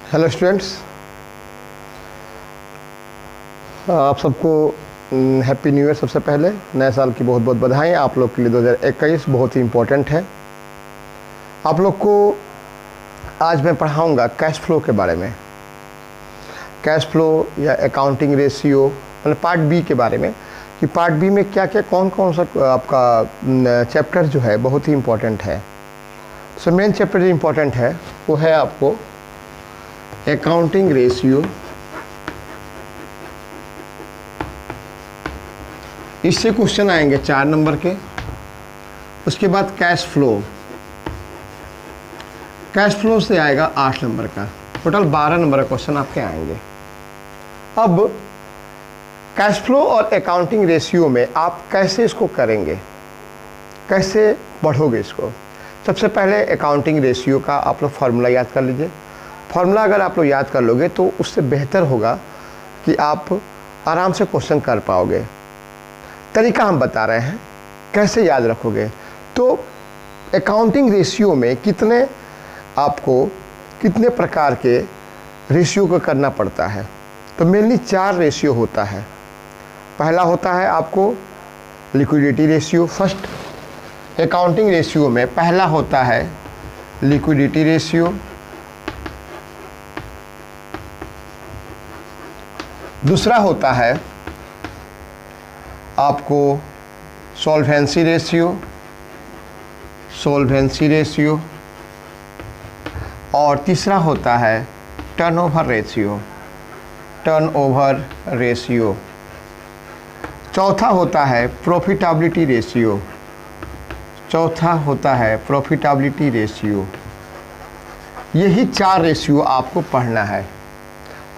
Hello students, आप सबको happy new year. सबसे पहले नए साल की बहुत बहुत बधाई। आप लोग के लिए 2021 बहुत ही इम्पोर्टेंट है। आप लोग को आज मैं पढ़ाऊंगा कैश फ्लो के बारे में। कैश फ्लो या अकाउंटिंग रेशियो मतलब पार्ट बी के बारे में, कि पार्ट बी में क्या क्या कौन कौन सा आपका चैप्टर जो है बहुत ही इम्पोर्टेंट है। सो मेन चैप्टर जो इम्पोर्टेंट है वो है आपको अकाउंटिंग रेशियो। इससे क्वेश्चन आएंगे 4 नंबर के। उसके बाद कैश फ्लो, कैश फ्लो से आएगा 8 नंबर का। टोटल 12 नंबर का क्वेश्चन आपके आएंगे। अब कैश फ्लो और अकाउंटिंग रेशियो में आप कैसे इसको करेंगे, कैसे पढ़ोगे इसको। सबसे पहले अकाउंटिंग रेशियो का आप लोग फार्मूला याद कर लीजिए। फार्मूला अगर आप लोग याद कर लोगे तो उससे बेहतर होगा कि आप आराम से क्वेश्चन कर पाओगे। तरीका हम बता रहे हैं कैसे याद रखोगे। तो अकाउंटिंग रेशियो में कितने प्रकार के रेशियो को करना पड़ता है। तो मेनली 4 रेशियो होता है। पहला होता है आपको liquidity ratio. First accounting ratio में पहला होता है लिक्विडिटी रेशियो। दूसरा होता है आपको सॉल्वेंसी रेशियो। और तीसरा होता है टर्नओवर रेशियो। चौथा होता है प्रॉफिटेबिलिटी रेशियो। यही 4 रेशियो आपको पढ़ना है।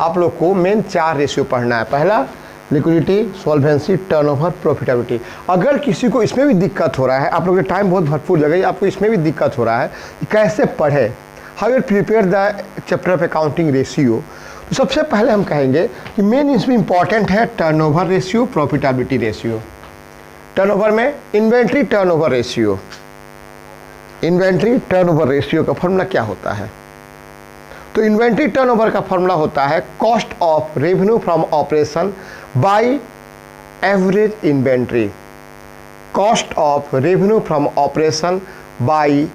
आप लोग को मेन 4 रेशियो पढ़ना है। पहला लिक्विडिटी, सॉल्वेंसी, टर्नओवर, प्रॉफिटेबिलिटी। अगर किसी को इसमें भी दिक्कत हो रहा है, आप लोगों के टाइम बहुत भरपूर जगह, आपको इसमें भी दिक्कत हो रहा है कि कैसे पढ़े, how you prepare the chapter of accounting ratio, तो सबसे पहले हम कहेंगे कि मेन इसमें इंपॉर्टेंट है turnover ratio, profitability ratio. Turnover में inventory turnover ratio. Inventory turnover ratio का फॉर्मूला क्या होता है? तो इन्वेंट्री टर्नओवर का फॉर्मूला होता है cost of revenue from operation by average inventory. Cost of revenue from operation by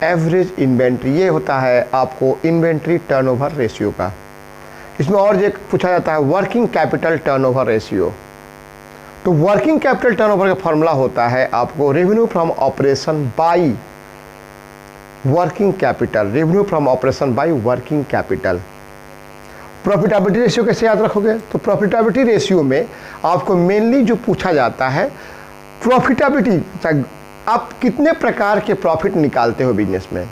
average inventory, ये होता है आपको इन्वेंट्री टर्नओवर रेशियो का। इसमें और एक पूछा जाता है वर्किंग कैपिटल टर्नओवर रेशियो। तो वर्किंग कैपिटल टर्नओवर का फॉर्मूला होता है आपको revenue from operation by working capital, revenue from operation by working capital. Profitability ratio कैसे याद रखोगे? तो प्रॉफिटेबिलिटी रेशियो में आपको मेनली जो पूछा जाता है प्रॉफिटेबिलिटी, आप कितने प्रकार के प्रॉफिट निकालते हो बिजनेस में।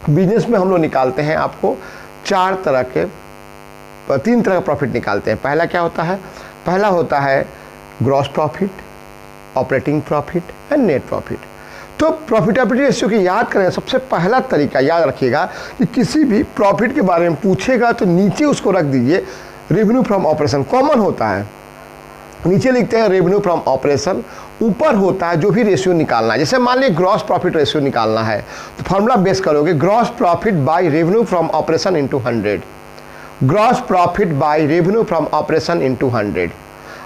बिजनेस में हम लोग निकालते हैं आपको 3 तरह का प्रॉफिट निकालते हैं। पहला क्या होता है? पहला होता है gross profit, operating profit and net profit. तो प्रॉफिटेबिलिटी रेशियो की याद करें, सबसे पहला तरीका याद रखिएगा कि किसी भी प्रॉफिट के बारे में पूछेगा तो नीचे उसको रख दीजिए रेवेन्यू फ्रॉम ऑपरेशन। कॉमन होता है, नीचे लिखते हैं रेवेन्यू फ्रॉम ऑपरेशन, ऊपर होता है जो भी रेशियो निकालना है। जैसे मान लीजिए ग्रॉस प्रॉफिट रेशियो निकालना है तो फॉर्मूला बेस करोगे gross profit by revenue from operation into 100। Gross profit by revenue from operation into 100।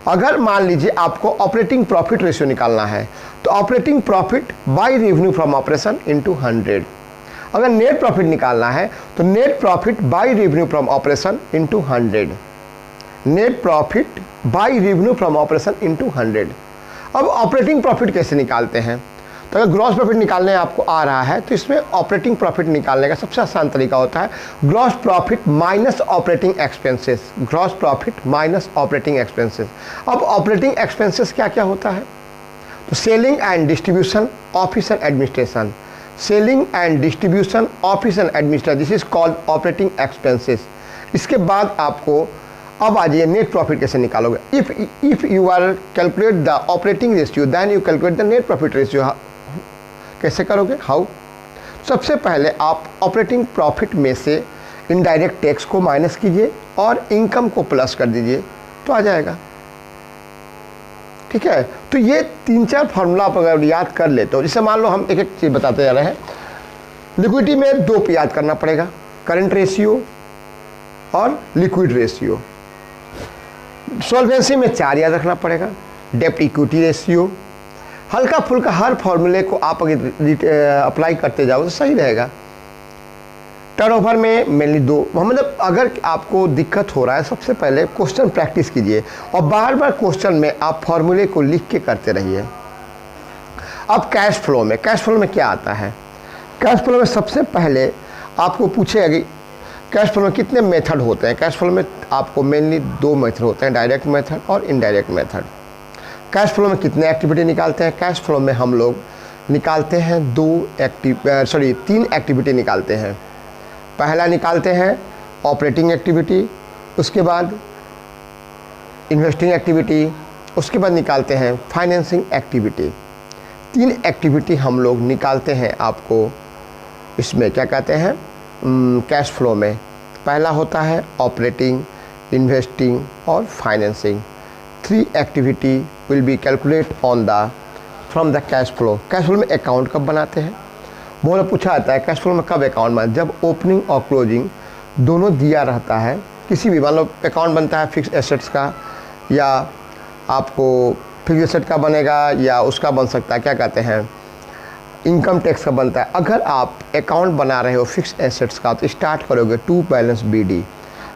अगर मान लीजिए आपको ऑपरेटिंग प्रॉफिट रेशियो निकालना है तो operating profit by revenue from operation into 100। अगर नेट प्रॉफिट निकालना है तो net profit by revenue from operation into 100। Net profit by revenue from operation into 100। अब ऑपरेटिंग प्रॉफिट कैसे निकालते हैं? तो अगर ग्रॉस प्रॉफिट निकालने आपको आ रहा है तो इसमें ऑपरेटिंग प्रॉफिट निकालने का सबसे आसान तरीका होता है gross profit minus operating expenses. Gross profit minus operating expenses. अब ऑपरेटिंग एक्सपेंसेस क्या क्या होता है? तो selling and distribution, office and administration. Selling and distribution, office and administration, this is called operating expenses. इसके बाद आपको अब आ जाइए नेट प्रॉफिट कैसे निकालोगे। If you are calculate the operating ratio then you calculate the net profit ratio. कैसे करोगे? How? सबसे पहले आप ऑपरेटिंग प्रॉफिट में से इनडायरेक्ट टैक्स को माइनस कीजिए और इनकम को प्लस कर दीजिए तो आ जाएगा। ठीक है, तो ये 3-4 फार्मूला आप अगर याद कर लेते हो, जैसे मान लो हम एक एक चीज़ बताते जा रहे हैं। लिक्विडिटी में 2 पे याद करना पड़ेगा, करंट रेशियो और लिक्विड रेशियो। सॉल्वेंसी में 4 याद रखना पड़ेगा। डेब्ट इक्विटी रेशियो, हल्का फुल्का हर फॉर्मूले को आप अगर अप्लाई करते जाओ तो सही रहेगा। टर्नओवर में मेनली 2, मतलब अगर आपको दिक्कत हो रहा है सबसे पहले क्वेश्चन प्रैक्टिस कीजिए और बार बार क्वेश्चन में आप फॉर्मूले को लिख के करते रहिए। अब कैश फ्लो में क्या आता है? कैश फ्लो में सबसे पहले आपको पूछेगा कि कैश फ्लो में कितने मेथड होते हैं। कैश फ्लो में आपको मेनली 2 मेथड होते हैं, डायरेक्ट मेथड और इनडायरेक्ट मेथड। कैश फ्लो में कितने एक्टिविटी निकालते हैं? कैश फ्लो में हम लोग निकालते हैं 3 एक्टिविटी निकालते हैं। पहला निकालते हैं ऑपरेटिंग एक्टिविटी, उसके बाद इन्वेस्टिंग एक्टिविटी, उसके बाद निकालते हैं फाइनेंसिंग एक्टिविटी। 3 एक्टिविटी हम लोग निकालते हैं आपको इसमें क्या कहते हैं कैश फ्लो में। पहला होता है ऑपरेटिंग, इन्वेस्टिंग और financing. 3 activity will be calculate on the from the cash flow. Cash flow में अकाउंट कब बनाते हैं? बहुत पूछा जाता है कैश फ्लो में कब अकाउंट बनाते हैं? जब ओपनिंग और क्लोजिंग दोनों दिया रहता है। किसी भी मतलब अकाउंट बनता है फिक्स एसेट्स का, या आपको फिक्स एसेट का बनेगा, या उसका बन सकता है क्या कहते हैं इनकम टैक्स का बनता है। अगर आप अकाउंट बना रहे हो फिक्स एसेट्स का तो स्टार्ट करोगे टू बैलेंस BD।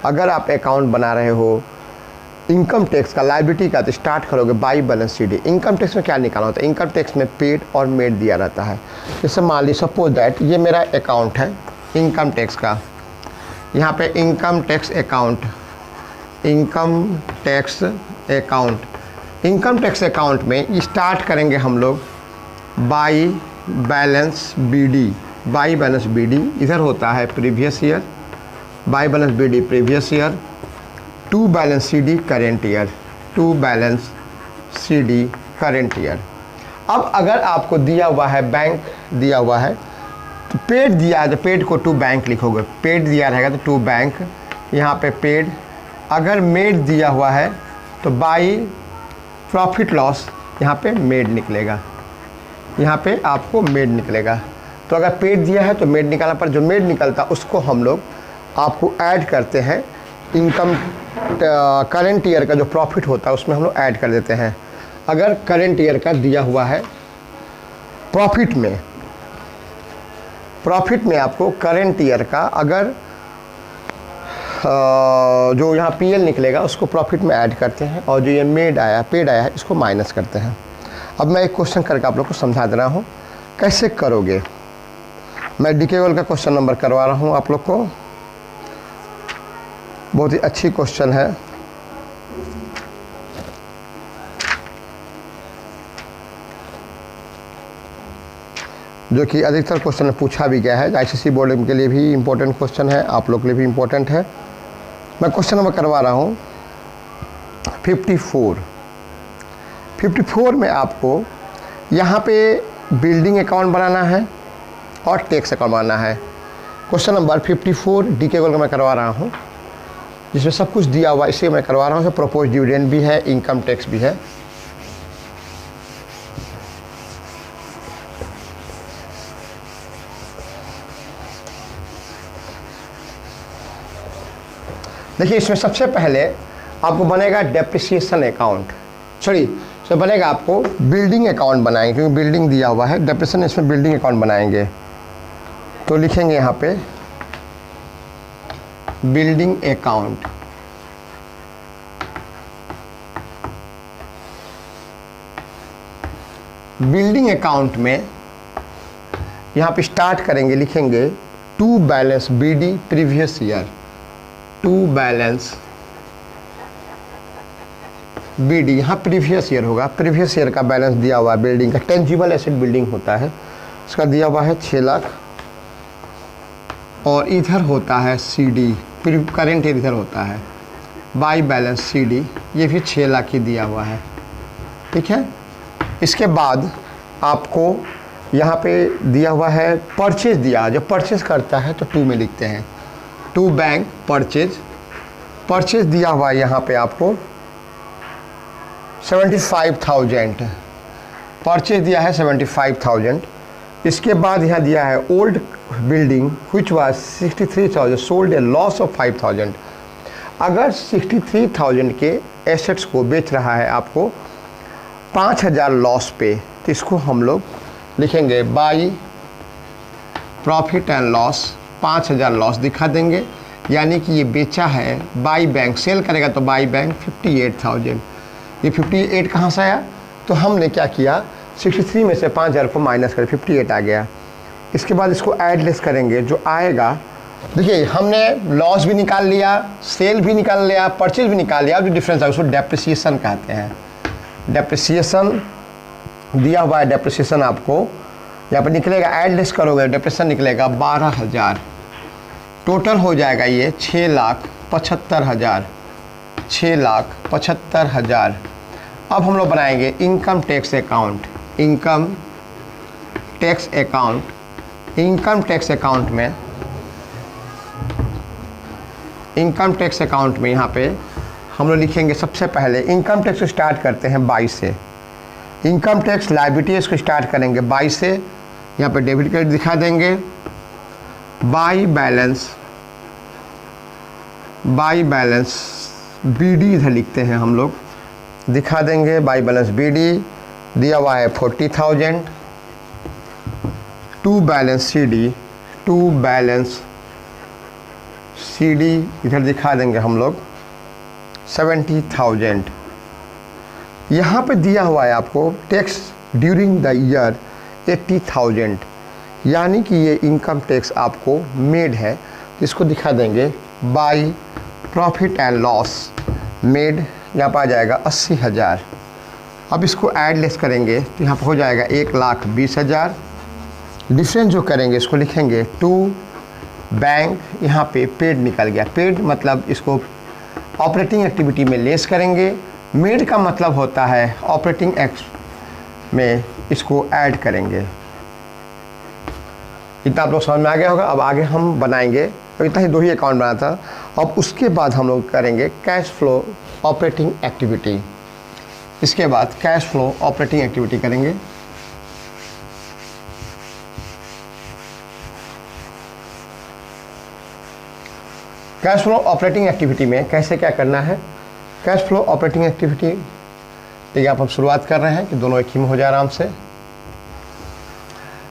अगर आप अकाउंट बना रहे हो इनकम टैक्स का लायबिलिटी का तो स्टार्ट करोगे by balance CD। Income tax में क्या निकालना होता है? इनकम टैक्स में पेड और मेड दिया रहता है। जैसे मान ली सपोज दैट ये मेरा अकाउंट है इनकम टैक्स का, यहाँ पे income tax account, income tax account में स्टार्ट करेंगे हम लोग बाई बैलेंस BD। इधर होता है previous year, by balance BD previous year, to balance CD current year. अब अगर आपको दिया हुआ है बैंक दिया हुआ है तो पेड दिया है तो पेड को टू बैंक लिखोगे, पेड दिया रहेगा तो टू बैंक, यहाँ पे पेड। अगर मेड दिया हुआ है तो बाई प्रॉफिट लॉस, यहाँ पे मेड निकलेगा, यहाँ पे आपको मेड निकलेगा। तो अगर पेड दिया है तो मेड निकालना पर जो मेड निकलता उसको हम लोग आपको ऐड करते हैं इनकम करेंट ईयर का जो प्रॉफिट होता है उसमें हम लोग ऐड कर देते हैं। अगर करेंट ईयर का दिया हुआ है प्रॉफिट में आपको करेंट ईयर का अगर जो यहाँ PL निकलेगा उसको प्रॉफिट में ऐड करते हैं, और जो ये पेड आया है इसको माइनस करते हैं। अब मैं एक क्वेश्चन करके आप लोग को समझा दे रहा हूँ कैसे करोगे। मैं DKL का क्वेश्चन नंबर करवा रहा हूँ आप लोग को, बहुत ही अच्छी क्वेश्चन है। जो कि अधिकतर क्वेश्चन में पूछा भी गया है। ICSE बोर्ड के लिए भी इम्पोर्टेंट क्वेश्चन है, आप लोग के लिए भी इम्पोर्टेंट है। मैं क्वेश्चन नंबर करवा रहा हूँ 54 में आपको यहाँ पे बिल्डिंग अकाउंट बनाना है और टैक्स अकाउंट बनाना है। क्वेश्चन नंबर 54 DKL का मैं करवा रहा हूँ, जिसमें सब कुछ दिया हुआ इसे मैं करवा रहा हूँ। प्रोपोज डिविडेंड भी है, इनकम टैक्स भी है। देखिए इसमें सबसे पहले आपको बनेगा डेप्रिसिएशन अकाउंट, तो बनेगा आपको बिल्डिंग अकाउंट बनाएंगे, क्योंकि बिल्डिंग दिया हुआ है, डेप्रिसिएशन इसमें बिल्डिंग अकाउंट बनाएंगे। तो लिखेंगे यहाँ पे बिल्डिंग अकाउंट। बिल्डिंग अकाउंट में यहाँ पे स्टार्ट करेंगे, लिखेंगे to balance BD previous year, to balance BD, यहाँ प्रीवियस ईयर होगा। प्रीवियस ईयर का बैलेंस दिया हुआ है बिल्डिंग का, टेंजिबल एसेट बिल्डिंग होता है, इसका दिया हुआ है 6 लाख। और इधर होता है CD करेंट ईयर, इधर होता है बाई बैलेंस CD, ये भी 6 लाख ही दिया हुआ है। ठीक है, इसके बाद आपको यहाँ पे दिया हुआ है परचेज दिया, जो परचेज करता है तो 2 में लिखते हैं, टू बैंक परचेज दिया हुआ है यहाँ पे आपको 75,000 परचेज दिया है 75,000। इसके बाद यहाँ दिया है old building which was 63,000 sold A loss of 5,000, अगर 63,000 के एसेट्स को बेच रहा है आपको 5,000 लॉस पे, तो इसको हम लोग लिखेंगे by profit and loss, 5,000 loss दिखा देंगे, यानी कि ये बेचा है बाई बैंक, सेल करेगा तो बाई बैंक 58,000। ये 58 कहाँ से आया? तो हमने क्या किया, 63 में से 5,000 को माइनस कर 58 आ गया। इसके बाद इसको एडलेस करेंगे, जो आएगा, देखिए हमने लॉस भी निकाल लिया, सेल भी निकाल लिया, परचेज भी निकाल लिया, जो डिफरेंस है उसको डेप्रिसिएशन कहते हैं। डेप्रिसिएशन दिया हुआ है, डेप्रिसिएशन आपको यहाँ पर निकलेगा, एडलेस करोगे डेप्रिसिएशन निकलेगा 12,000, टोटल हो जाएगा ये 6,75,000, 6,75,000। अब हम लोग बनाएंगे income tax account, income tax account. Income tax account में, इनकम टैक्स अकाउंट में यहाँ पे हम लोग लिखेंगे, सबसे पहले इनकम टैक्स स्टार्ट करते हैं 22 से। इनकम टैक्स लायबिलिटी इसको स्टार्ट करेंगे 22 से, यहाँ पे डेबिट क्रेडिट दिखा देंगे। By balance, by balance BD इधर लिखते हैं हम लोग, दिखा देंगे बाई बैलेंस बीडी दिया हुआ है 40,000। To balance CD, to balance CD इधर दिखा देंगे हम लोग 70,000। यहाँ पे दिया हुआ है आपको टैक्स ड्यूरिंग द ईयर 80,000, यानी कि ये इनकम टैक्स आपको मेड है, इसको दिखा देंगे by profit and loss made, यहाँ पर आ जाएगा 80,000। अब इसको एडलेस करेंगे तो यहाँ पर हो जाएगा 1,20,000। डिफरेंस जो करेंगे इसको लिखेंगे टू बैंक, यहाँ पे पेड निकल गया, पेड मतलब इसको ऑपरेटिंग एक्टिविटी में लेस करेंगे, मेड का मतलब होता है ऑपरेटिंग एक्ट में इसको ऐड करेंगे। इतना आप लोग समझ में आ गया होगा। अब आगे हम बनाएंगे, तो इतना ही 2 ही अकाउंट बना था। अब उसके बाद हम लोग करेंगे कैश फ्लो ऑपरेटिंग एक्टिविटी, इसके बाद कैश फ्लो ऑपरेटिंग एक्टिविटी करेंगे। कैश फ्लो ऑपरेटिंग एक्टिविटी में कैसे क्या करना है, कैश फ्लो ऑपरेटिंग एक्टिविटी, ठीक है, आप हम शुरुआत कर रहे हैं कि दोनों एक ही में हो जाए आराम से।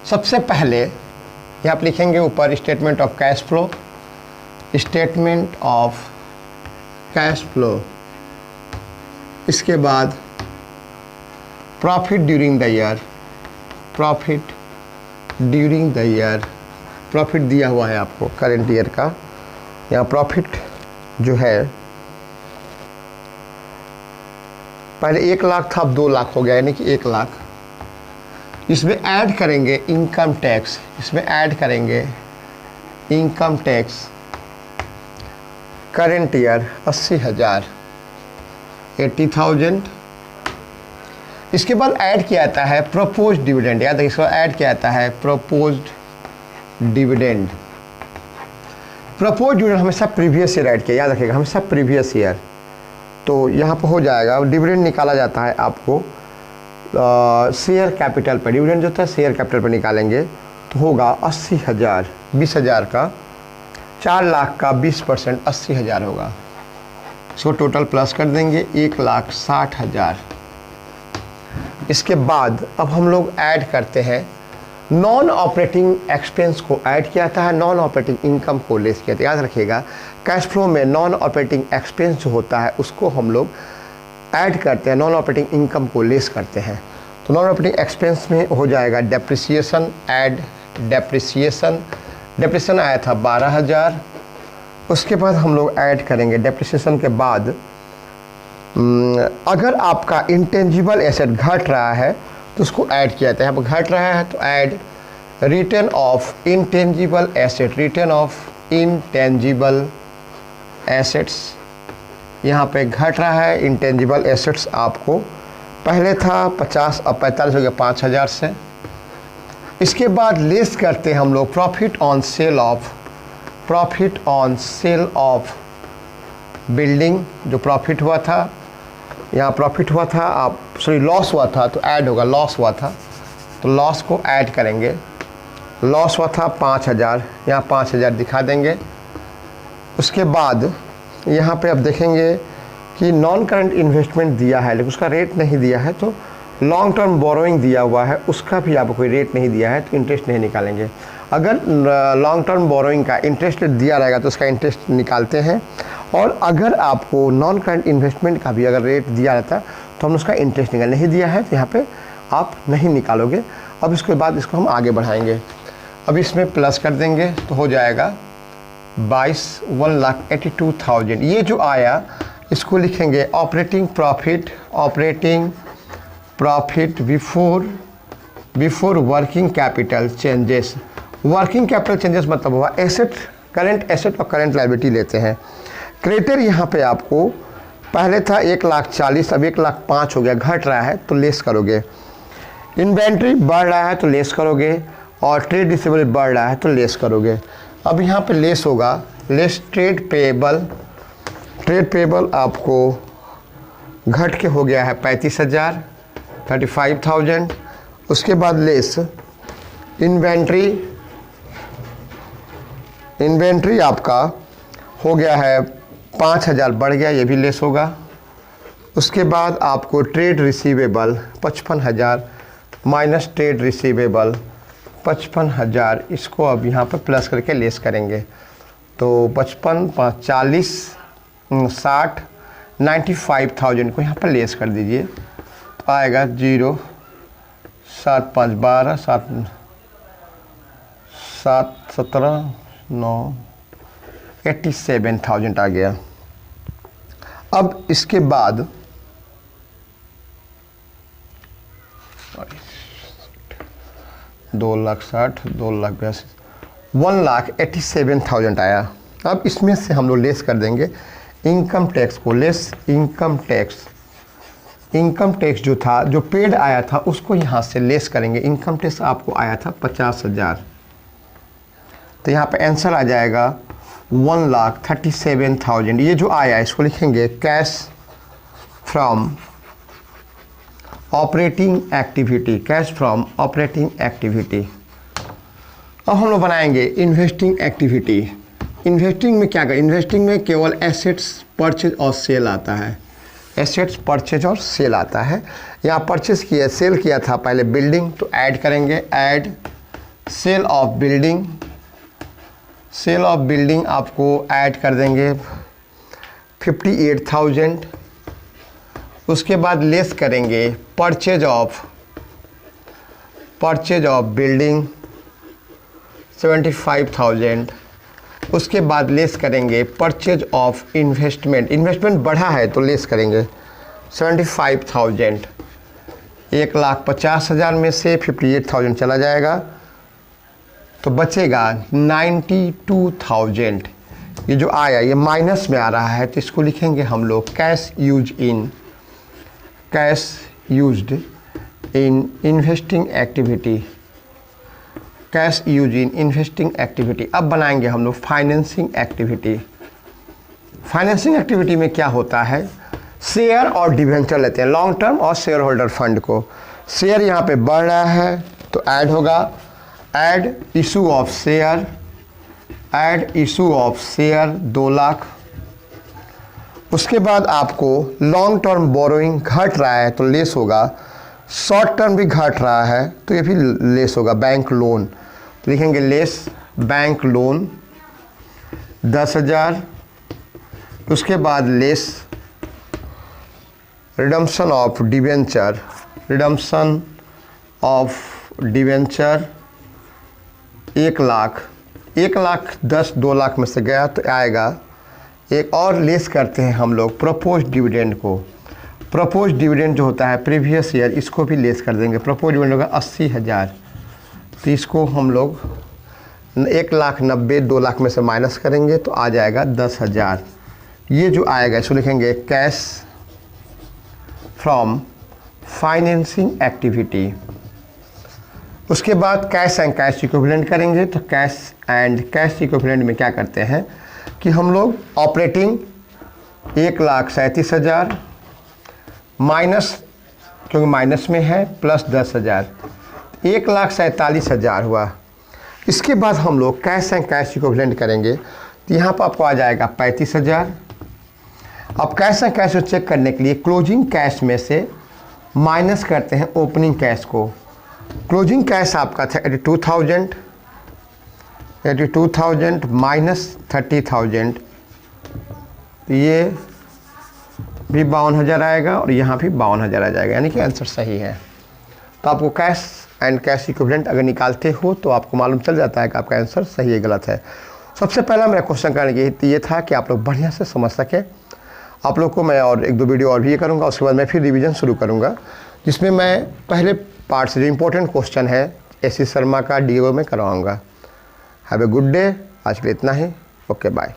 सबसे पहले यहाँ आप लिखेंगे ऊपर statement of cash flow, statement of cash flow, इसके बाद profit during the year, profit during the year, profit दिया हुआ है आपको करेंट ईयर का, यहाँ प्रॉफिट जो है पहले 1 लाख था, अब 2 लाख हो गया, यानी कि 1 लाख। इसमें ऐड करेंगे इनकम टैक्स, इसमें ऐड करेंगे इनकम टैक्स करेंट ईयर 80,000, 80,000। इसके बाद ऐड किया जाता है प्रोपोज्ड डिविडेंड, याद है इसको ऐड किया जाता है प्रोपोज्ड डिविडेंड। प्रपोज डिविडेंड हमेशा प्रीवियस ईयर ऐड किया, याद रखिएगा हमेशा प्रीवियस ईयर। तो यहाँ पर हो जाएगा डिविडेंड निकाला जाता है आपको शेयर कैपिटल पर, डिविडेंड जो होता है शेयर कैपिटल पर निकालेंगे तो होगा 80,000, 20,000 का, 4 लाख का 20% 80,000 होगा। इसको टोटल प्लस कर देंगे 1,60,000। इसके बाद अब हम लोग ऐड करते हैं नॉन ऑपरेटिंग एक्सपेंस को ऐड किया जाता है, नॉन ऑपरेटिंग इनकम को लेस किया जाता है। याद रखिएगा कैश फ्लो में नॉन ऑपरेटिंग एक्सपेंस जो होता है उसको हम लोग ऐड करते हैं, नॉन ऑपरेटिंग इनकम को लेस करते हैं। तो नॉन ऑपरेटिंग एक्सपेंस में हो जाएगा डेप्रिसिएशन, ऐड डेप्रिसिएशन, डेप्रिसिएशन आया था 12,000। उसके बाद हम लोग ऐड करेंगे डेप्रिसिएशन के बाद अगर आपका इंटेंजिबल एसेट घट रहा है तो उसको ऐड किया जाता है। यहाँ पर घट रहा है तो add return of intangible asset, return of intangible assets, यहाँ पे घट रहा है इंटेंजिबल एसेट्स आपको पहले था 50, अब 45 हो गया 5,000 से। इसके बाद लेस करते हैं हम लोग profit on sale of, profit on sale of building, जो प्रॉफिट हुआ था, यहाँ प्रॉफिट हुआ था, आप सॉरी लॉस हुआ था तो ऐड होगा, लॉस हुआ था तो लॉस को ऐड करेंगे। लॉस हुआ था 5,000, यहाँ 5,000 दिखा देंगे। उसके बाद यहाँ पे आप देखेंगे कि नॉन करंट इन्वेस्टमेंट दिया है लेकिन उसका रेट नहीं दिया है, तो लॉन्ग टर्म बोरोइंग दिया हुआ है उसका भी आपको कोई रेट नहीं दिया है तो इंटरेस्ट नहीं निकालेंगे। अगर लॉन्ग टर्म बोरोइंग का इंटरेस्ट दिया रहेगा तो उसका इंटरेस्ट निकालते हैं, और अगर आपको नॉन करंट इन्वेस्टमेंट का भी अगर रेट दिया रहता तो हम उसका इंटरेस्ट नहीं दिया है तो यहाँ पे आप नहीं निकालोगे। अब इसके बाद इसको हम आगे बढ़ाएंगे। अब इसमें प्लस कर देंगे तो हो जाएगा 1,82,000। ये जो आया इसको लिखेंगे operating profit before working capital changes. Working capital changes मतलब हुआ एसेट, करंट एसेट और करंट लायबिलिटी लेते हैं। क्रेडिटर यहाँ पे आपको पहले था 1,40,000, अब 1,05,000 हो गया, घट रहा है तो लेस करोगे। इन्वेंट्री बढ़ रहा है तो लेस करोगे, और ट्रेड रिसीवेबल बढ़ रहा है तो लेस करोगे। अब यहाँ पे लेस होगा, लेस ट्रेड पेबल आपको घट के हो गया है 35,000, 35,000। उसके बाद लेस इन्वेंट्री आपका हो गया है 5,000 बढ़ गया, ये भी लेस होगा। उसके बाद आपको trade receivable 55,000 minus trade receivable 55,000, इसको अब यहाँ पर प्लस करके लेस करेंगे तो 55, 5, 40, 60, 95,000 को यहाँ पर लेस कर दीजिए तो आएगा 0, 7, 5, 12, 7, 17, 9, 87,000 आ गया। अब इसके बाद 2,60,000, 2,82,000, 1,87,000 आया। अब इसमें से हम लोग लेस कर देंगे इनकम टैक्स को। लेस इनकम टैक्स जो था, जो पेड आया था उसको यहाँ से लेस करेंगे। इनकम टैक्स आपको आया था 50,000, तो यहाँ पे आंसर आ जाएगा 1,37,000। ये जो आया इसको लिखेंगे cash from operating activity, cash from operating activity. अब हम लोग बनाएंगे इन्वेस्टिंग एक्टिविटी। इन्वेस्टिंग में क्या करें? इन्वेस्टिंग में केवल एसेट्स परचेज और सेल आता है, एसेट्स परचेज और सेल आता है। यहाँ परचेज किया, सेल किया था पहले बिल्डिंग, तो ऐड करेंगे, add sale of building. Sale of building आपको ऐड कर देंगे 58,000। उसके बाद लेस करेंगे परचेज ऑफ बिल्डिंग 75,000। उसके बाद लेस करेंगे परचेज ऑफ इन्वेस्टमेंट, इन्वेस्टमेंट बढ़ा है तो लेस करेंगे 75,000। 1,50,000 में से 58,000 चला जाएगा तो बचेगा 92,000। ये जो आया ये माइनस में आ रहा है तो इसको लिखेंगे हम लोग cash used in investing activity, cash use in investing activity. अब बनाएंगे हम लोग फाइनेंसिंग एक्टिविटी। फाइनेंसिंग एक्टिविटी में क्या होता है, शेयर और डिवेंचर लेते हैं, लॉन्ग टर्म और शेयर होल्डर फंड को। शेयर यहाँ पे बढ़ रहा है तो ऐड होगा, add issue of share, add issue of share 2 lakh. उसके बाद आपको लॉन्ग टर्म बोरोइंग घट रहा है तो लेस होगा, शॉर्ट टर्म भी घट रहा है तो ये भी लेस होगा। बैंक लोन तो लिखेंगे लेस बैंक लोन 10,000। उसके बाद less redemption of debenture, 1 lakh, 1,10,000 2 lakh में से गया तो आएगा। एक और लेस करते हैं हम लोग प्रपोज डिविडेंड को। प्रपोज डिविडेंड जो होता है प्रीवियस ईयर, इसको भी लेस कर देंगे। प्रपोज डिविडेंड होगा 80,000 तो इसको हम लोग 1,90,000 2 लाख में से माइनस करेंगे तो आ जाएगा 10,000। ये जो आएगा इसको लिखेंगे कैश फ्रॉम फाइनेंसिंग एक्टिविटी। उसके बाद कैश एंड कैश इक्विवेलेंट करेंगे तो कैश एंड कैश इक्विवेलेंट में क्या करते हैं कि हम लोग ऑपरेटिंग 1,37,000 माइनस, क्योंकि माइनस में है, प्लस 10,000, 1,47,000 हुआ। इसके बाद हम लोग कैश एंड कैश इक्विवेलेंट करेंगे तो यहाँ पर आपको आ जाएगा 35,000 अब कैश है कैश चेक करने के लिए क्लोजिंग कैश में से माइनस करते हैं ओपनिंग कैश को। क्लोजिंग कैश आपका था 82,000 माइनस 30,000, ये भी 52,000 आएगा और यहाँ भी 52,000 आ जाएगा, यानी कि आंसर सही है। तो आपको कैश एंड कैश इक्विवेलेंट अगर निकालते हो तो आपको मालूम चल जाता है कि आपका आंसर सही है गलत है। सबसे पहला मेरा क्वेश्चन करने ये था कि आप लोग बढ़िया से समझ सकें। आप लोग को मैं और एक दो वीडियो और भी करूँगा, उसके बाद मैं फिर रिवीजन शुरू करूँगा, जिसमें मैं पहले पार्ट से जो इम्पोर्टेंट क्वेश्चन है एस.सी. शर्मा का DO में करवाऊँगा। Have a good day. आज के लिए इतना ही। Okay bye.